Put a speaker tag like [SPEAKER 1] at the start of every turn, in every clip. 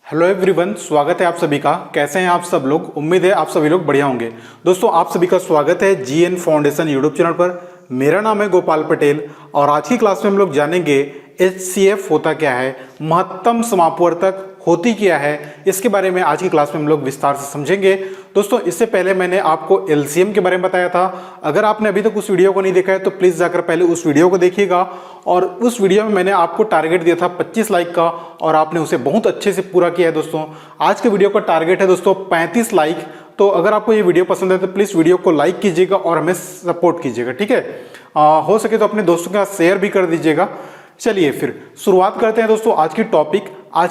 [SPEAKER 1] Hello everyone, स्वागत है आप सभी का। कैसे हैं आप सब लोग? उम्मीद है आप सभी लोग बढ़िया होंगे। दोस्तों, आप सभी का स्वागत है जीएन फाउंडेशन यूट्यूब चैनल पर। मेरा नाम है गोपाल पटेल और आज की क्लास में हम लोग जानेंगे एचसीएफ होता क्या है, महत्तम समापवर्तक होती क्या है, इसके बारे में आज की क्लास में हम लोग विस्तार से समझेंगे। दोस्तों, इससे पहले मैंने आपको एलसीएम के बारे में बताया था। अगर आपने अभी तक उस वीडियो को नहीं देखा है तो प्लीज़ जाकर पहले उस वीडियो को देखिएगा। और उस वीडियो में मैंने आपको टारगेट दिया था 25 लाइक का और आपने उसे बहुत अच्छे से पूरा किया है। दोस्तों, आज के वीडियो का टारगेट है दोस्तों 35 लाइक। तो अगर आपको ये वीडियो पसंद है तो प्लीज़ वीडियो को लाइक कीजिएगा और हमें सपोर्ट कीजिएगा, ठीक है। हो सके तो अपने दोस्तों के साथ शेयर भी कर दीजिएगा। चलिए फिर शुरुआत करते हैं दोस्तों आज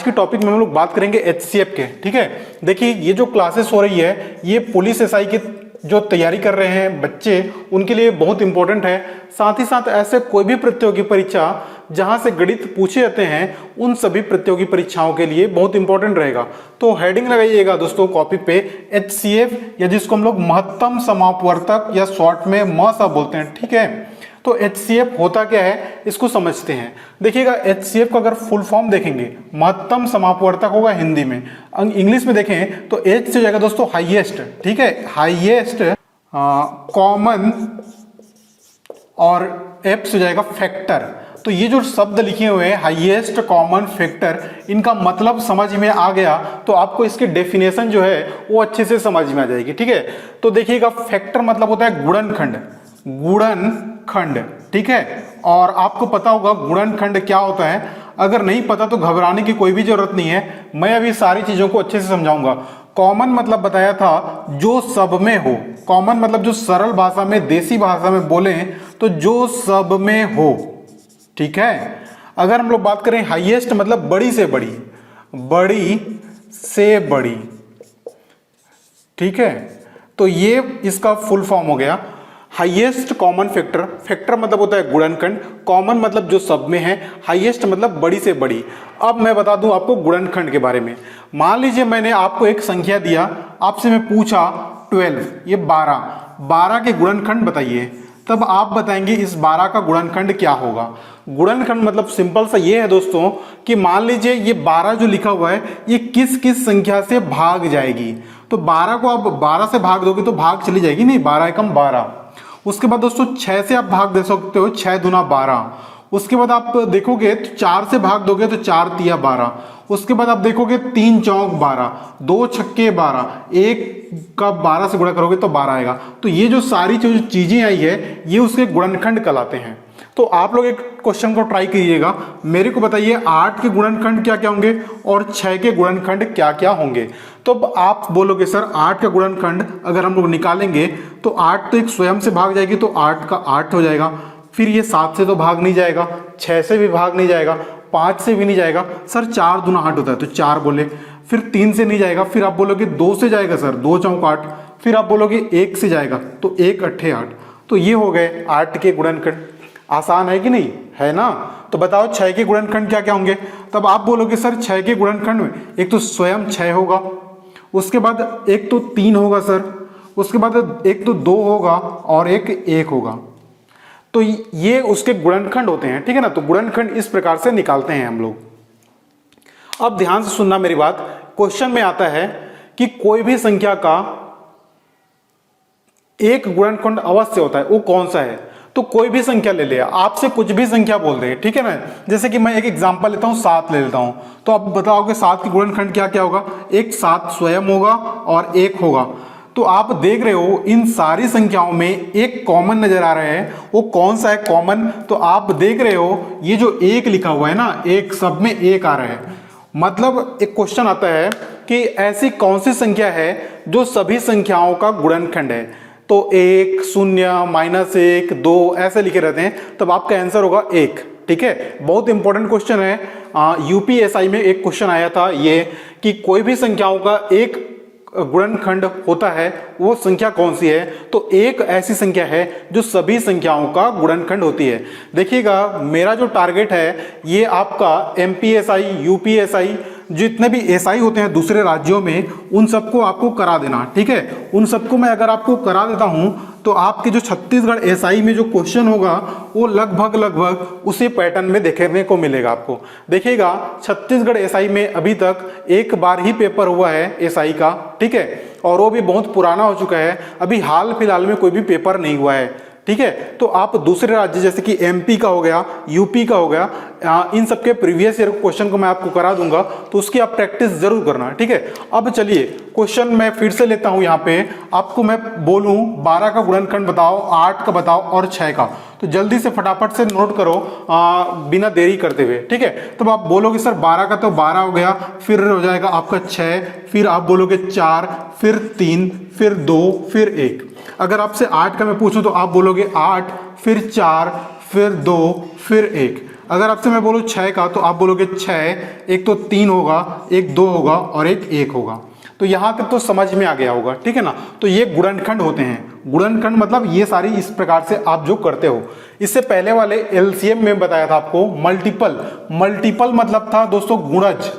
[SPEAKER 1] की टॉपिक में हम लोग बात करेंगे एचसीएफ के, ठीक है। देखिए, ये जो क्लासेस हो रही है ये पुलिस एसआई की जो तैयारी कर रहे हैं बच्चे, उनके लिए बहुत इंपॉर्टेंट है। साथ ही साथ ऐसे कोई भी प्रतियोगी परीक्षा जहां से गणित पूछे जाते हैं, उन सभी प्रतियोगी परीक्षाओं के लिए बहुत इंपॉर्टेंट रहेगा। तो हेडिंग लगाइएगा दोस्तों कॉपी पे, एचसीएफ, या जिसको हम लोग महत्तम समापवर्तक या शॉर्ट में मसा बोलते हैं, ठीक है। तो एचसीएफ होता क्या है इसको समझते हैं। देखिएगा, एचसीएफ का अगर फुल फॉर्म देखेंगे, महत्तम समापवर्तक होगा हिंदी में। इंग्लिश में देखें तो एच से जाएगा दोस्तों हाईएस्ट, ठीक है, हाईएस्ट कॉमन, और एफ से जाएगा फैक्टर। तो ये जो शब्द लिखे हुए हैं हाईएस्ट कॉमन फैक्टर, इनका मतलब समझ में आ गया तो आपको इसकी डेफिनेशन जो है वो अच्छे से समझ में आ जाएगी, ठीक है। तो देखिएगा, फैक्टर मतलब होता है गुणनखंड, ठीक है। और आपको पता होगा गुणनखंड क्या होता है। अगर नहीं पता तो घबराने की कोई भी जरूरत नहीं है, मैं अभी सारी चीजों को अच्छे से समझाऊंगा। कॉमन मतलब बताया था जो सब में हो। कॉमन मतलब जो सरल भाषा में, देसी भाषा में बोले तो जो सब में हो, ठीक है। अगर हम लोग बात करें हाईएस्ट मतलब बड़ी से बड़ी, ठीक है। तो ये इसका फुल फॉर्म हो गया हाईएस्ट कॉमन फैक्टर। फैक्टर मतलब होता है गुणनखंड, कॉमन मतलब जो सब में है, हाईएस्ट मतलब बड़ी से बड़ी। अब मैं बता दूं आपको गुणनखंड के बारे में। मान लीजिए मैंने आपको एक संख्या दिया, आपसे मैं पूछा 12, ये 12 के गुणनखंड बताइए। तब आप बताएंगे इस 12 का गुणनखंड क्या होगा। गुणनखंड मतलब सिंपल सा ये है दोस्तों कि मान लीजिए ये 12 जो लिखा हुआ है ये किस किस संख्या से भाग जाएगी। तो 12 को आप 12 से भाग दोगे तो भाग चली जाएगी, नहीं, 12 एकम 12। उसके बाद दोस्तों 6 से आप भाग दे सकते हो, 6 दूना 12। उसके बाद आप देखोगे तो 4 से भाग दोगे तो 4 तिया 12। उसके बाद आप देखोगे 3 चौक 12, 2 छक्के 12, 1 का 12 से गुणा करोगे तो 12 आएगा। तो ये जो सारी जो चीजें आई है ये उसके गुणनखंड कहलाते हैं। तो आप लोग एक क्वेश्चन को ट्राई कीजिएगा, मेरे को बताइए 8 के गुणनखंड क्या क्या होंगे और 6 के गुणनखंड क्या क्या होंगे। तो आप बोलोगे सर 8 का गुणनखंड अगर हम लोग निकालेंगे तो 8 तो एक स्वयं से भाग जाएगी तो 8 का 8 हो जाएगा। फिर ये 7 से तो भाग नहीं जाएगा, 6 से भी भाग नहीं जाएगा, 5 से भी नहीं जाएगा। सर 4 दूना 8 होता है तो 4 बोले। फिर 3 से नहीं जाएगा, फिर आप बोलोगे 2 से जाएगा सर, 2 चौक 8। फिर आप बोलोगे 1 से जाएगा तो 1 अट्ठे 8। तो ये हो गए 8 के गुणनखंड। आसान है कि नहीं, है ना। तो बताओ 6 के गुणनखंड क्या क्या होंगे। तब आप बोलोगे सर 6 के गुणनखंड में एक तो स्वयं 6 होगा, उसके बाद एक तो 3 होगा सर, उसके बाद एक तो 2 होगा और एक 1 होगा। तो ये उसके गुणनखंड होते हैं, ठीक है ना। तो गुणनखंड इस प्रकार से निकालते हैं हम लोग। अब ध्यान से सुनना मेरी बात। क्वेश्चन में आता है कि कोई भी संख्या का एक गुणनखंड अवश्य होता है, वो कौन सा है। तो कोई भी संख्या ले लिया, आपसे कुछ भी संख्या बोल दे, ठीक है ना। जैसे कि मैं एक एग्जांपल लेता हूं, 7 ले लेता हूं। तो आप बताओगे 7 की गुणनखंड क्या क्या होगा। एक 7 स्वयं होगा और 1 होगा। तो आप देख रहे हो इन सारी संख्याओं में एक कॉमन नजर आ रहा है, वो कौन सा है कॉमन। तो आप देख रहे हो ये जो 1 लिखा हुआ है ना, एक सब में 1 आ रहा है। मतलब एक क्वेश्चन आता है कि ऐसी कौन सी संख्या है जो सभी संख्याओं का गुणनखंड है। तो 1, 0, -1, 2 ऐसे लिखे रहते हैं। तब आपका आंसर होगा 1, ठीक है। बहुत इंपॉर्टेंट क्वेश्चन है। यूपीएसआई में एक क्वेश्चन आया था ये कि कोई भी संख्याओं का एक गुणनखंड होता है, वो संख्या कौन सी है। तो एक ऐसी संख्या है जो सभी संख्याओं का गुणनखंड होती है। देखिएगा, मेरा जो टारगेट है ये आपका एमपीएसआई, यूपीएसआई जितने भी एसआई होते हैं दूसरे राज्यों में उन सबको आपको करा देना, ठीक है। उन सबको मैं अगर आपको करा देता हूं तो आपके जो छत्तीसगढ़ एसआई में जो क्वेश्चन होगा वो लगभग उसी पैटर्न में देखने को मिलेगा आपको। देखिएगा छत्तीसगढ़ एसआई में अभी तक एक बार ही पेपर हुआ है एसआई का, ठीक है, और वो भी बहुत पुराना हो चुका है, अभी हाल फिलहाल में कोई भी पेपर नहीं हुआ है, ठीक है। तो आप दूसरे राज्य जैसे कि एमपी का हो गया, यूपी का हो गया, इन सबके प्रीवियस ईयर क्वेश्चन को मैं आपको करा दूंगा, तो उसकी आप प्रैक्टिस जरूर करना, ठीक है। अब चलिए क्वेश्चन मैं फिर से लेता हूं, यहाँ पे आपको मैं बोलूं 12 का गुणनखंड बताओ, 8 का बताओ और 6 का, तो जल्दी से फटाफट से नोट करो बिना देरी करते हुए, ठीक है। तो आप बोलोगे सर 12 का तो 12 हो गया, फिर हो जाएगा आपका 6, फिर आप बोलोगे 4, फिर 3, फिर 2, फिर 1। अगर आपसे 8 का मैं पूछूं तो आप बोलोगे 8, फिर 4, फिर 2, फिर 1। अगर आपसे मैं बोलूं 6 का तो आप बोलोगे 6, एक तो 3 होगा, एक 2 होगा और एक 1 होगा। तो यहाँ तक तो समझ में आ गया होगा, ठीक है ना। तो ये गुणनखंड होते हैं। गुणनखंड मतलब ये सारी इस प्रकार से आप जो करते हो। इससे पहले वाले एलसीएम में बताया था आपको मल्टीपल। मल्टीपल मतलब था दोस्तों गुणज,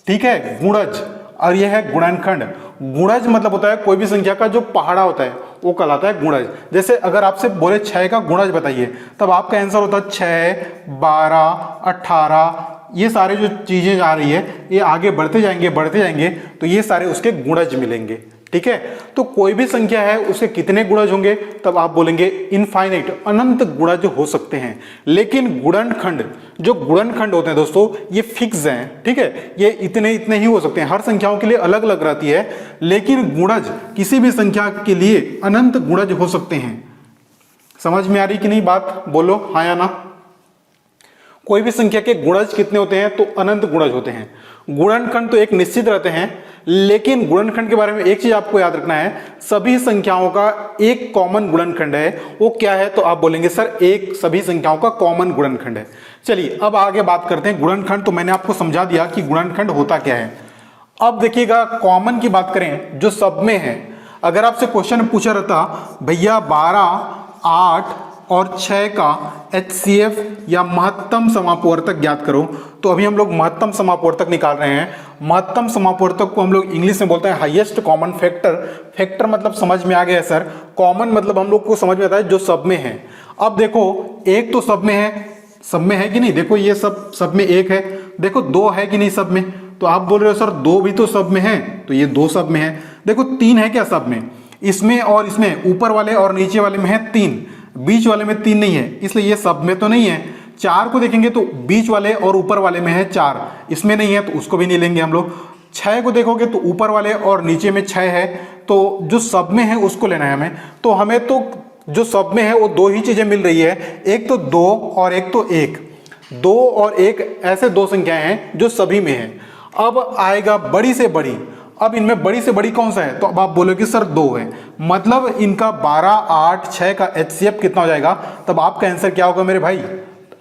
[SPEAKER 1] ठीक है, गुणज, और यह है गुणनखंड। गुणज मतलब होता है कोई भी संख्या का जो पहाड़ा होता है वो कहलाता है गुणज। जैसे अगर आपसे बोले 6 का गुणज बताइए, तब आपका आंसर होता है 6, 12, 18, ये सारे जो चीजें आ रही है ये आगे बढ़ते जाएंगे तो ये सारे उसके गुणज मिलेंगे, ठीक है। तो कोई भी संख्या है उसके कितने गुणज होंगे, तब आप बोलेंगे इनफाइनाइट, अनंत गुणज हो सकते हैं। लेकिन गुणनखंड, जो गुणनखंड होते हैं दोस्तों ये फिक्स हैं, ठीक है, ये इतने इतने ही हो सकते हैं, हर संख्याओं के लिए अलग अलग रहती है। लेकिन गुणज किसी भी संख्या के लिए अनंत गुणज हो सकते हैं। समझ में आ रही कि नहीं बात, बोलो हाँ या ना। कोई भी संख्या के गुणज कितने होते हैं, तो अनंत गुणज होते हैं। गुणनखंड तो एक निश्चित रहते हैं, लेकिन गुणनखंड के बारे में एक चीज आपको याद रखना है, सभी संख्याओं का एक कॉमन गुणनखंड है। वो क्या है, तो आप बोलेंगे सर एक सभी संख्याओं का कॉमन गुणनखंड है। चलिए अब आगे बात करते हैं गुणनखंड। तो मैंने आपको समझा दिया कि गुणनखंड होता क्या है। अब देखिएगा कॉमन की बात करें, जो सब में है। अगर आपसे क्वेश्चन पूछा रहता भैया 12, 8 और 6 का HCF या महत्तम समापवर्तक ज्ञात करो, तो अभी हम लोग महत्तम समापवर्तक निकाल रहे हैं। महत्तम समापवर्तक को हम लोग इंग्लिश में बोलते हैं हाईएस्ट कॉमन फैक्टर। फैक्टर मतलब समझ में आ गया है सर, कॉमन मतलब हम लोग को समझ में आता है जो सब में है। अब देखो एक तो सब में है कि नहीं, देखो ये सब में एक है, देखो 2 है कि नहीं सब में, तो आप बोल रहे हो सर 2 भी तो सब में है, तो ये 2 सब में है। देखो 3 है क्या सब में, इसमें और इसमें, ऊपर वाले और नीचे वाले में है 3, बीच वाले में 3 नहीं है, इसलिए ये सब में तो नहीं है। 4 को देखेंगे तो बीच वाले और ऊपर वाले में है 4, इसमें नहीं है तो उसको भी नहीं लेंगे हम लोग। 6 को देखोगे तो ऊपर वाले और नीचे में 6 है, तो जो सब में है उसको लेना है हमें। तो हमें तो जो सब में है वो 2 ही चीजें मिल रही है, एक तो 2 और एक तो 1। 2 और 1 ऐसे 2 संख्याएं हैं जो सभी में है। अब आएगा बड़ी से बड़ी। अब इनमें बड़ी से बड़ी कौन सा है, तो अब आप बोलोगे सर 2 है, मतलब इनका 12, 8, 6 का HCF कितना हो जाएगा, तब आपका आंसर क्या होगा मेरे भाई,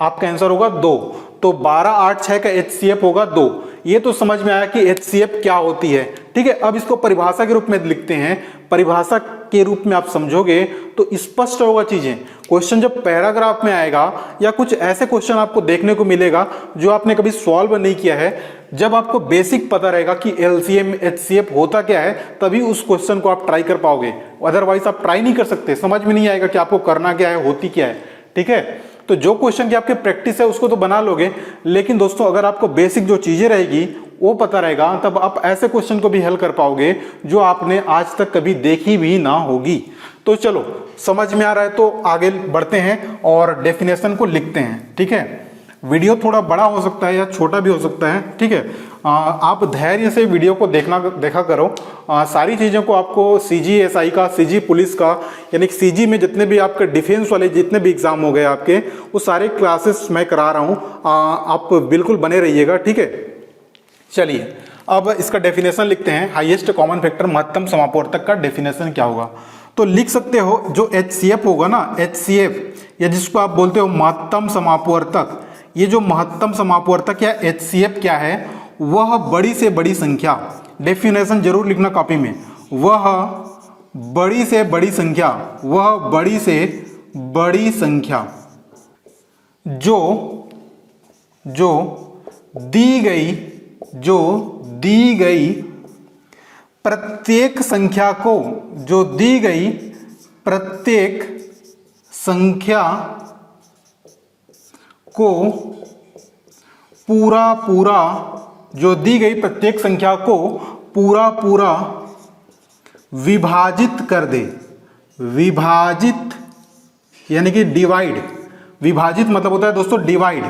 [SPEAKER 1] आपका आंसर होगा 2। तो 12, 8, 6 का HCF होगा 2। ये तो समझ में आया कि HCF क्या होती है, ठीक है। अब इसको परिभाषा के रूप में लिखते हैं। परिभाषा के रूप में आप समझोगे तो स्पष्ट होगा चीजें। क्वेश्चन जब पैराग्राफ में आएगा या कुछ ऐसे क्वेश्चन आपको देखने को मिलेगा जो आपने कभी सॉल्व नहीं किया है, जब आपको बेसिक पता रहेगा कि LCM HCF होता क्या है, तभी उस क्वेश्चन को आप ट्राई कर पाओगे। अदरवाइज आप ट्राई नहीं कर सकते, समझ में नहीं आएगा कि आपको करना क्या है, होती क्या है, ठीक है। तो जो क्वेश्चन की आपकी प्रैक्टिस है उसको तो बना लोगे, लेकिन दोस्तों अगर आपको बेसिक जो चीजें रहेगी वो पता रहेगा, तब आप ऐसे क्वेश्चन को भी हल कर पाओगे जो आपने आज तक कभी देखी भी ना होगी। तो चलो समझ में आ रहा है तो आगे बढ़ते हैं और डेफिनेशन को लिखते हैं, ठीक है। वीडियो थोड़ा बड़ा हो सकता है या छोटा भी हो सकता है, ठीक है। आप धैर्य से वीडियो को देखा करो। सारी चीज़ों को आपको CGSI का, CG पुलिस का, यानी CG में जितने भी आपके डिफेंस वाले जितने भी एग्जाम हो गए आपके, वो सारे क्लासेस मैं करा रहा हूँ। आप बिल्कुल बने रहिएगा, ठीक है। चलिए अब इसका डेफिनेशन लिखते हैं। हाईएस्ट कॉमन फैक्टर महत्तम समापवर्तक का डेफिनेशन क्या होगा, तो लिख सकते हो जो HCF होगा ना, HCF या जिसको आप बोलते हो महत्तम समापवर्तक, ये जो महत्तम समापवर्तक या HCF क्या है, वह बड़ी से बड़ी संख्या, डेफिनेशन जरूर लिखना कॉपी में, वह बड़ी से बड़ी संख्या, वह बड़ी से बड़ी संख्या जो दी गई जो दी गई प्रत्येक संख्या को, जो दी गई प्रत्येक संख्या को पूरा पूरा, जो दी गई प्रत्येक संख्या को पूरा पूरा विभाजित कर दे। विभाजित यानी कि डिवाइड, विभाजित मतलब होता है दोस्तों डिवाइड,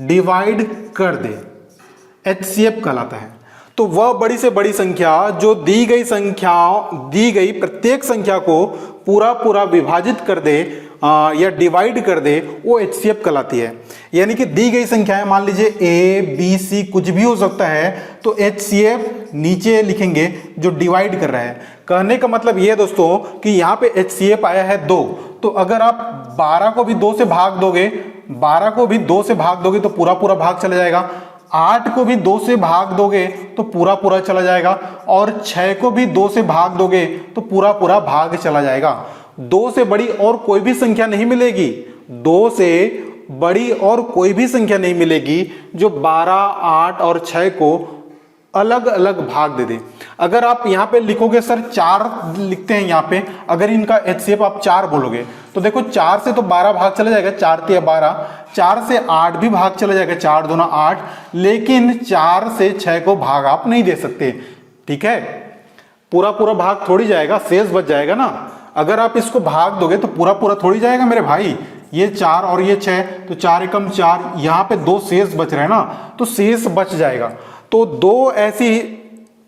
[SPEAKER 1] डिवाइड कर दे, HCF कहलाता है। तो वह बड़ी से बड़ी संख्या जो दी गई प्रत्येक संख्या को पूरा पूरा विभाजित कर दे या डिवाइड कर दे, वो HCF कहलाती है। यानी कि दी गई संख्या है, मान लीजिए A B C कुछ भी हो सकता है, तो HCF नीचे लिखेंगे जो डिवाइड कर रहा है। कहने का मतलब ये दोस्तों कि यहाँ पे HCF आया है 2, तो अगर आप 12 को भी 2 से भाग दोगे, 12 को भी 2 से भाग दोगे तो पूरा पूरा भाग चला जाएगा। 8 को भी 2 से भाग दोगे तो पूरा पूरा चला जाएगा, और 6 को भी 2 से भाग दोगे तो पूरा पूरा भाग चला जाएगा। 2 से बड़ी और कोई भी संख्या नहीं मिलेगी, 2 से बड़ी और कोई भी संख्या नहीं मिलेगी जो 12, 8 और 6 को अलग अलग भाग दे दे। अगर आप यहाँ पे लिखोगे सर 4 लिखते हैं यहाँ पे, अगर इनका HCF आप 4 बोलोगे तो देखो 4 से तो 12 भाग चला जाएगा, 4 तिया 12, 4 से 8 भी भाग चला जाएगा, 4 दूना 8, लेकिन 4 से 6 को भाग आप नहीं दे सकते। ठीक है, पूरा पूरा भाग थोड़ी जाएगा, शेष बच जाएगा ना। अगर आप इसको भाग दोगे तो पूरा पूरा थोड़ी जाएगा मेरे भाई, ये 4 और ये 6, तो 4 एकम 4, यहाँ पे 2 शेष बच रहे हैं ना, तो शेष बच जाएगा। तो 2 ऐसी,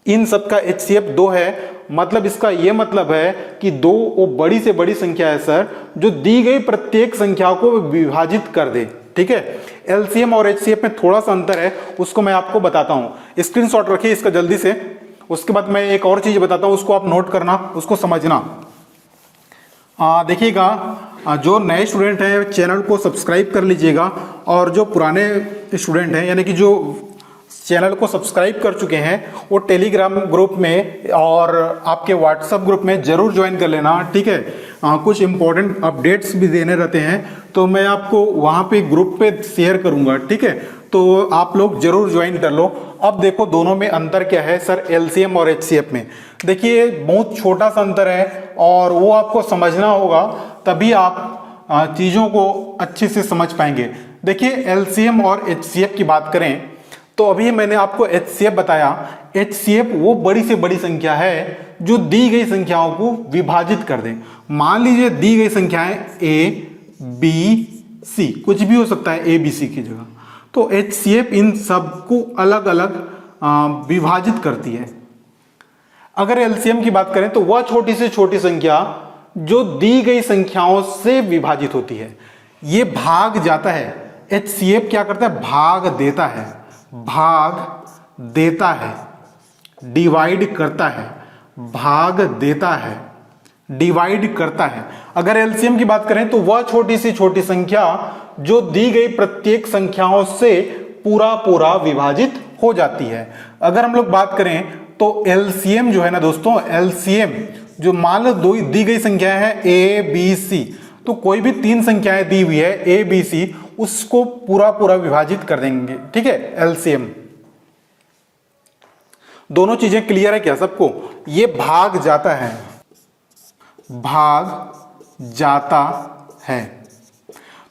[SPEAKER 1] इन सब का HCF 2 है, मतलब इसका ये मतलब है कि 2 वो बड़ी से बड़ी संख्या है सर जो दी गई प्रत्येक संख्या को विभाजित कर दे। ठीक है, LCM और HCF में थोड़ा सा अंतर है, उसको मैं आपको बताता हूँ। स्क्रीनशॉट रखिए इसका जल्दी से, उसके बाद मैं एक और चीज बताता हूँ, उसको आप नोट करना, उसको समझना। देखिएगा, जो नए स्टूडेंट हैं चैनल को सब्सक्राइब कर लीजिएगा, और जो पुराने स्टूडेंट हैं यानी कि जो चैनल को सब्सक्राइब कर चुके हैं वो टेलीग्राम ग्रुप में और आपके व्हाट्सएप ग्रुप में जरूर ज्वाइन कर लेना। ठीक है, कुछ इंपॉर्टेंट अपडेट्स भी देने रहते हैं, तो मैं आपको वहाँ पे ग्रुप पे शेयर करूँगा। ठीक है, तो आप लोग जरूर ज्वाइन कर लो। अब देखो दोनों में अंतर क्या है सर, LCM और HCF में। देखिए बहुत छोटा सा अंतर है, और वो आपको समझना होगा, तभी आप चीज़ों को अच्छे से समझ पाएंगे। देखिए LCM और HCF की बात करें तो अभी मैंने आपको HCF बताया। HCF वो बड़ी से बड़ी संख्या है जो दी गई संख्याओं को विभाजित कर दे। मान लीजिए दी गई संख्याएं A B C, कुछ भी हो सकता है A B C की जगह, तो HCF इन सबको अलग अलग विभाजित करती है। अगर LCM की बात करें तो वह छोटी से छोटी संख्या जो दी गई संख्याओं से विभाजित होती है, ये भाग जाता है। HCF क्या करता है, भाग देता है, भाग देता है, डिवाइड करता है, भाग देता है, डिवाइड करता है। अगर LCM की बात करें तो वह छोटी से छोटी संख्या जो दी गई प्रत्येक संख्याओं से पूरा पूरा विभाजित हो जाती है। अगर हम लोग बात करें तो LCM जो है ना दोस्तों, LCM जो मान लो दी गई संख्या है A B C, तो कोई भी 3 संख्याएं दी हुई है A B C, उसको पूरा पूरा विभाजित कर देंगे। ठीक है, LCM। दोनों चीजें क्लियर है क्या सबको? ये भाग जाता है, भाग जाता है,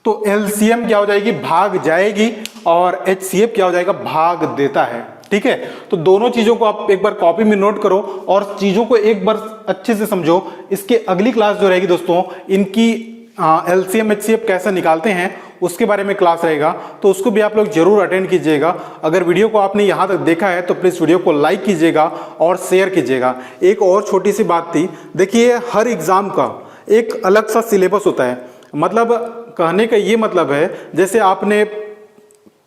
[SPEAKER 1] तो LCM क्या हो जाएगी, भाग जाएगी, और HCF क्या हो जाएगा, भाग देता है। ठीक है, तो दोनों चीजों को आप एक बार कॉपी में नोट करो और चीजों को एक बार अच्छे से समझो। इसके अगली क्लास जो रहेगी दोस्तों, इनकी LCM HCF कैसे निकालते हैं उसके बारे में क्लास रहेगा, तो उसको भी आप लोग जरूर अटेंड कीजिएगा। अगर वीडियो को आपने यहाँ तक देखा है तो प्लीज़ वीडियो को लाइक कीजिएगा और शेयर कीजिएगा। एक और छोटी सी बात थी, देखिए हर एग्ज़ाम का एक अलग सा सिलेबस होता है। मतलब कहने का ये मतलब है, जैसे आपने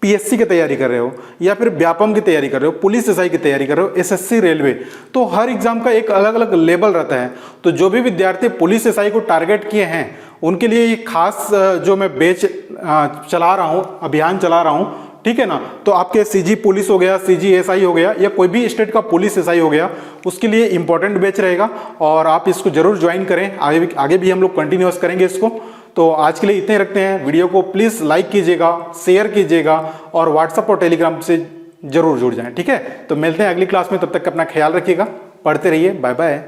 [SPEAKER 1] PSC की तैयारी कर रहे हो या फिर व्यापम की तैयारी कर रहे हो, पुलिस SI की तैयारी कर रहे हो, SSC रेलवे, तो हर एग्जाम का एक अलग अलग लेवल रहता है। तो जो भी विद्यार्थी पुलिस SI को टारगेट किए हैं उनके लिए ये खास जो मैं बैच चला रहा हूँ, अभियान चला रहा हूँ, ठीक है ना। तो आपके CG पुलिस हो गया, CG SI हो गया, या कोई भी स्टेट का पुलिस SI हो गया, उसके लिए इंपॉर्टेंट बैच रहेगा और आप इसको जरूर ज्वाइन करें। आगे भी हम लोग कंटिन्यूअस करेंगे इसको। तो आज के लिए इतने ही रखते हैं। वीडियो को प्लीज़ लाइक कीजिएगा, शेयर कीजिएगा और व्हाट्सएप और टेलीग्राम से जरूर जुड़ जाएं। ठीक है, तो मिलते हैं अगली क्लास में, तब तक अपना ख्याल रखिएगा, पढ़ते रहिए। Bye bye.